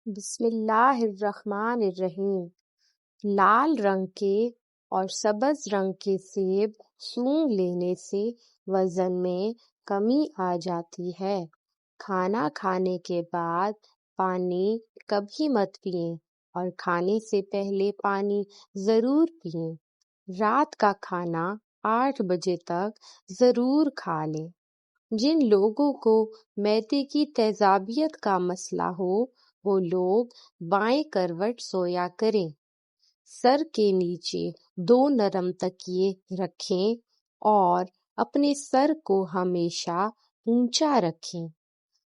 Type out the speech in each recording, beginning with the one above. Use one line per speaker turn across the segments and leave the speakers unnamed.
بسم اللہ الرحمن الرحیم۔ لال رنگ کے اور سبز رنگ کے سیب سونگھ لینے سے وزن میں کمی آ جاتی ہے۔ کھانا کھانے کے بعد پانی کبھی مت پئیں اور کھانے سے پہلے پانی ضرور پئیں۔ رات کا کھانا 8 بجے تک ضرور کھا لیں۔ جن لوگوں کو معدے کی تیزابیت کا مسئلہ ہو وہ لوگ بائیں کروٹ سویا کریں۔ سر کے نیچے 2 نرم تکیے رکھیں اور اپنے سر کو ہمیشہ اونچا رکھیں۔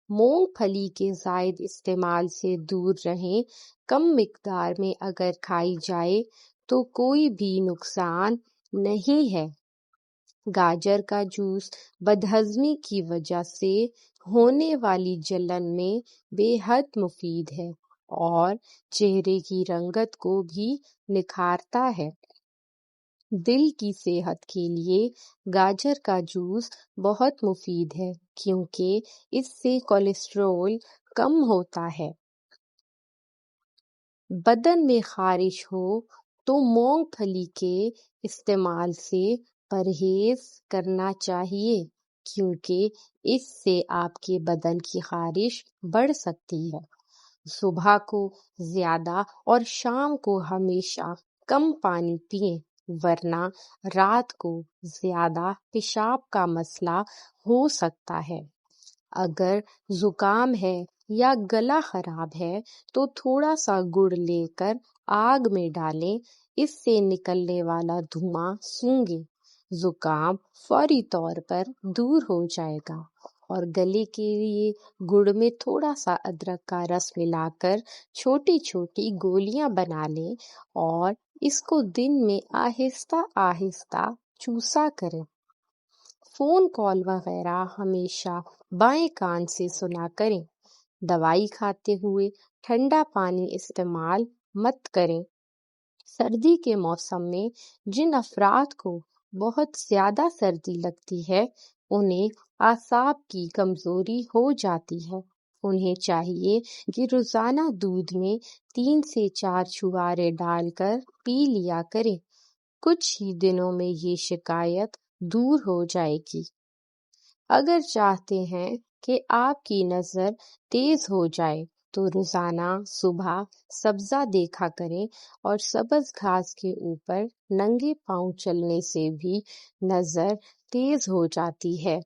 مونگ پھلی کے زائد استعمال سے دور رہیں۔ کم مقدار میں اگر کھائی جائے تو کوئی بھی نقصان نہیں ہے۔ گاجر کا جوس بدہضمی کی وجہ سے ہونے والی جلن میں بے حد مفید ہے اور چہرے کی رنگت کو بھی نکھارتا ہے۔ دل کی صحت کے لیے گاجر کا جوس بہت مفید ہے کیونکہ اس سے کولیسٹرول کم ہوتا ہے۔ بدن میں خارش ہو تو مونگ پھلی کے استعمال سے پرہیز کرنا چاہیے کیونکہ اس سے آپ کے بدن کی خارش بڑھ سکتی ہے۔ صبح کو زیادہ اور شام کو ہمیشہ کم پانی پئیں ورنہ رات کو زیادہ پیشاب کا مسئلہ ہو سکتا ہے۔ اگر زکام ہے یا گلا خراب ہے تو تھوڑا سا گڑ لے کر آگ میں ڈالیں، اس سے نکلنے والا دھواں سونگھیں، زکام فوری طور پر دور ہو جائے گا۔ اور گلے کے لیے گڑ میں تھوڑا سا ادرک کا رس ملا کر چھوٹی چھوٹی گولیاں بنا لیں اور اس کو دن میں آہستہ آہستہ چوسا کریں۔ فون کال وغیرہ ہمیشہ بائیں کان سے سنا کریں۔ دوائی کھاتے ہوئے ٹھنڈا پانی استعمال مت کریں۔ سردی کے موسم میں جن افراد کو بہت زیادہ سردی لگتی ہے انہیں اعصاب کی کمزوری ہو جاتی ہے۔ انہیں چاہیے کہ روزانہ دودھ میں 3 سے 4 چھوارے ڈال کر پی لیا کریں۔ کچھ ہی دنوں میں یہ شکایت دور ہو جائے گی۔ اگر چاہتے ہیں کہ آپ کی نظر تیز ہو جائے تو روزانہ صبح سبزہ دیکھا کریں اور سبز گھاس کے اوپر ننگے پاؤں چلنے سے بھی نظر تیز ہو جاتی ہے۔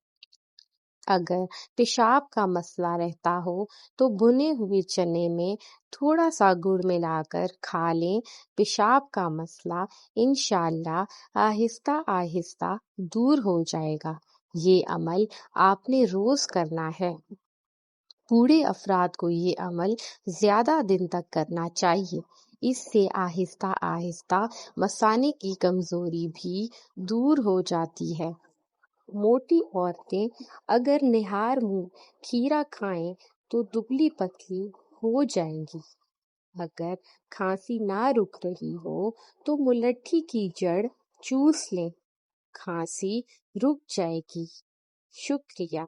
اگر پیشاب کا مسئلہ رہتا ہو تو بھنے ہوئے چنے میں تھوڑا سا گڑ ملا کر کھا لیں۔ پیشاب کا مسئلہ انشاءاللہ آہستہ آہستہ دور ہو جائے گا۔ یہ عمل آپ نے روز کرنا ہے۔ بوڑھے افراد کو یہ عمل زیادہ دن تک کرنا چاہیے۔ اس سے آہستہ آہستہ مثانے کی کمزوری بھی دور ہو جاتی ہے۔ موٹی عورتیں اگر نہار منہ کھیرا کھائیں تو دبلی پتلی ہو جائیں گی۔ اگر کھانسی نہ رک رہی ہو تو ملٹھی کی جڑ چوس لیں، کھانسی رک جائے گی۔ شکریہ۔